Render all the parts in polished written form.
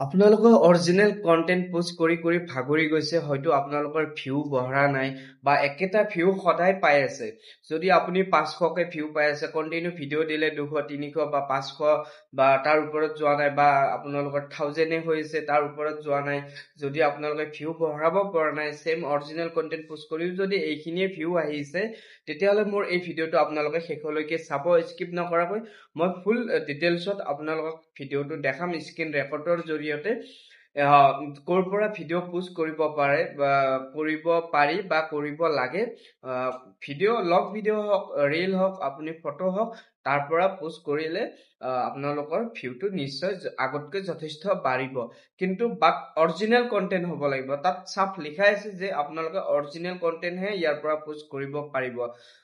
আপোনালোকৰ original content post কৰি ভাগৰি গৈছে, হয়তো আপোনালোকৰ ভিউ বঢ়া নাই বা একেটা ভিউ সদায় পাই আছে। যদি আপুনি 500কে ভিউ পাই আছে, কন্টিনিউ ভিডিঅ' দিলে 200 300 বা 500 বা তাৰ ওপৰত যোৱা নাই, বা আপোনালোকৰ 1000 হৈ আছে তাৰ ওপৰত যোৱা নাই, যদি আপোনালোকে ভিউ বঢ়াব পৰা নাই, সেম অৰিজিনেল কন্টেন্ট পোষ্ট কৰিও যদি এইখিনিয়ে ভিউ আহিছে, তেতিয়াহ'লে মোৰ এই ভিডিঅ'টো আপোনালোকে শেষলৈকে চাব, স্কিপ নকৰাকৈ। মই ফুল ডিটেইলছত আপোনালোকক ভিডিঅ'টো দেখাম স্ক্ৰীন ৰেকৰ্ডৰ জৰিয়তে। ক'ৰ পৰা ভিডিঅ' পোষ্ট কৰিব পাৰে বা কৰিব পাৰি বা কৰিব লাগে, লং ভিডিঅ' হওক, ৰীল হওক, আপুনি ফটো হওক, তাৰ পৰা পোষ্ট কৰিলে আপোনালোকৰ ভিউটো নিশ্চয় আগতকৈ যথেষ্ট বাঢ়িব। কিন্তু অৰিজিনেল কন্টেন্ট হ'ব লাগিব। তাত চাফ লিখাই আছে যে আপোনালোকে অৰিজিনেল কন্টেন্টহে ইয়াৰ পৰা পোষ্ট কৰিব পাৰিব।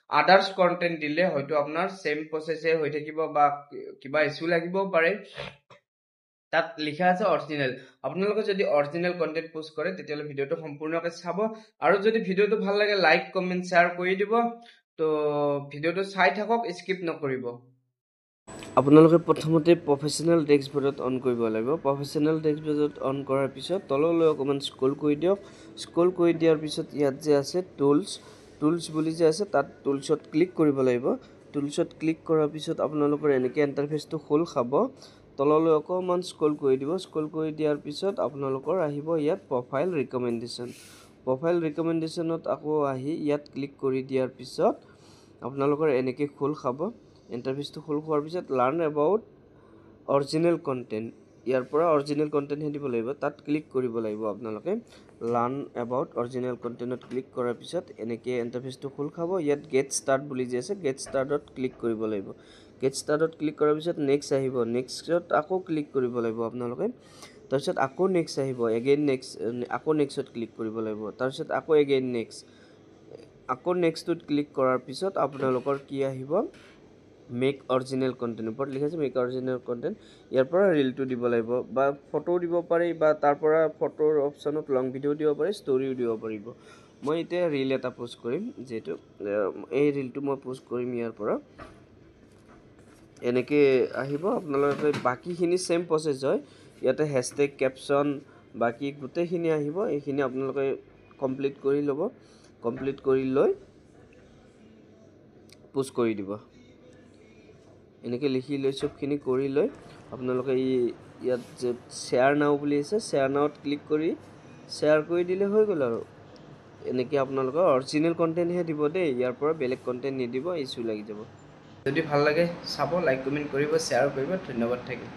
আদাৰ্ছ কন্টেন্ট দিলে হয়তো আপোনাৰ চেম প্ৰচেছে হৈ থাকিব বা কিবা ইছ্যু লাগিবও পাৰে। তাত লিখা আছে অৰিজিনেল। আপোনালোকে যদি অৰিজিনেল কন্টেন্ট পোষ্ট কৰে তেতিয়াহ'লে ভিডিঅ'টো সম্পূৰ্ণকৈ চাব, আৰু যদি ভিডিঅ'টো ভাল লাগে লাইক কমেন্ট শ্বেয়াৰ কৰি দিব। তো ভিডিঅ'টো চাই থাকক, স্কিপ নকৰিব। আপোনালোকে প্ৰথমতে প্ৰফেশ্যনেল ডেস্কবৰ্ডত অন কৰিব লাগিব। প্ৰফেশ্যনেল ডেস্কবৰ্ডত অন কৰাৰ পিছত তললৈ অকণমান স্ক্ৰল কৰি দিয়ক। স্ক্ৰল কৰি দিয়াৰ পিছত ইয়াত যে আছে টুলছ বুলি যে আছে, তাত টুলছত ক্লিক কৰিব লাগিব। টুলছত ক্লিক কৰাৰ পিছত আপোনালোকৰ এনেকৈ ইণ্টাৰফেচটো খোল খাব। তললৈ অকণমান স্ক্ৰল কৰি দিব। স্ক্ৰল কৰি দিয়াৰ পিছত আপোনালোকৰ আহিব ইয়াত প্ৰফাইল ৰিকমেণ্ডেশ্যন। প্ৰফাইল ৰিকমেণ্ডেশ্যনত আকৌ আহি ইয়াত ক্লিক কৰি দিয়াৰ পিছত আপোনালোকৰ এনেকৈ খোল খাব। ইণ্টাৰফেচটো খোল খোৱাৰ পিছত লাৰ্ণ এবাউট অৰিজিনেল কণ্টেণ্ট, ইয়াৰ পৰা অৰিজিনেল কণ্টেণ্টহে দিব লাগিব, তাত ক্লিক কৰিব লাগিব আপোনালোকে। লাৰ্ণ এবাউট অৰিজিনেল কণ্টেণ্টত ক্লিক কৰাৰ পিছত এনেকৈ ইণ্টাৰফেচটো খোল খাব। ইয়াত গেট ষ্টাৰ্ট বুলি যে আছে, গেট ষ্টাৰ্টত ক্লিক কৰিব লাগিব। গেট ষ্টাৰ্টত ক্লিক কৰাৰ পিছত নেক্সট আহিব। নেক্সটত আকৌ ক্লিক কৰিব লাগিব আপোনালোকে। তাৰপিছত আকৌ নেক্সট আহিব, এগেইন নেক্সট, আকৌ নেক্সটত ক্লিক কৰিব লাগিব। তাৰপিছত আকৌ এগেইন নেক্সট, আকৌ নেক্সটত ক্লিক কৰাৰ পিছত আপোনালোকৰ কি আহিব, মেক অৰিজিনেল কণ্টেণ্ট। ওপৰত লিখা আছে মেক অৰিজিনেল কণ্টেণ্ট। ইয়াৰ পৰা ৰিলটো দিব লাগিব বা ফটোও দিব পাৰি, বা তাৰ পৰা ফটোৰ অপশ্যনত লং ভিডিঅ' দিব পাৰি, ষ্টৰিও দিব পাৰিব। মই এতিয়া ৰিল এটা পোষ্ট কৰিম, যিহেতু এই ৰিলটো মই পোষ্ট কৰিম ইয়াৰ পৰা। এনেকৈ আহিব আপোনালোকে, বাকীখিনি চেম প্ৰচেছ হয়। ইয়াতে হেছটেগ, কেপশ্যন, বাকী গোটেইখিনি আহিব। এইখিনি আপোনালোকে কমপ্লিট কৰি ল'ব। কমপ্লিট কৰি লৈ পোষ্ট কৰি দিব। এনেকৈ লিখি লৈ চবখিনি কৰি লৈ আপোনালোকে ইয়াত যে শ্বেয়াৰ নাও বুলি আছে, শ্বেয়াৰ নাওত ক্লিক কৰি শ্বেয়াৰ কৰি দিলে হৈ গ'ল আৰু। এনেকৈ আপোনালোকৰ অৰিজিনেল কণ্টেণ্টহে দিব দেই, ইয়াৰ পৰা বেলেগ কণ্টেণ্ট নিদিব, ইছ্যু লাগি যাব। যদি ভাল লাগে চাব, লাইক কমেণ্ট কৰিব, শ্বেয়াৰ কৰিব। ধন্যবাদ থাকিল।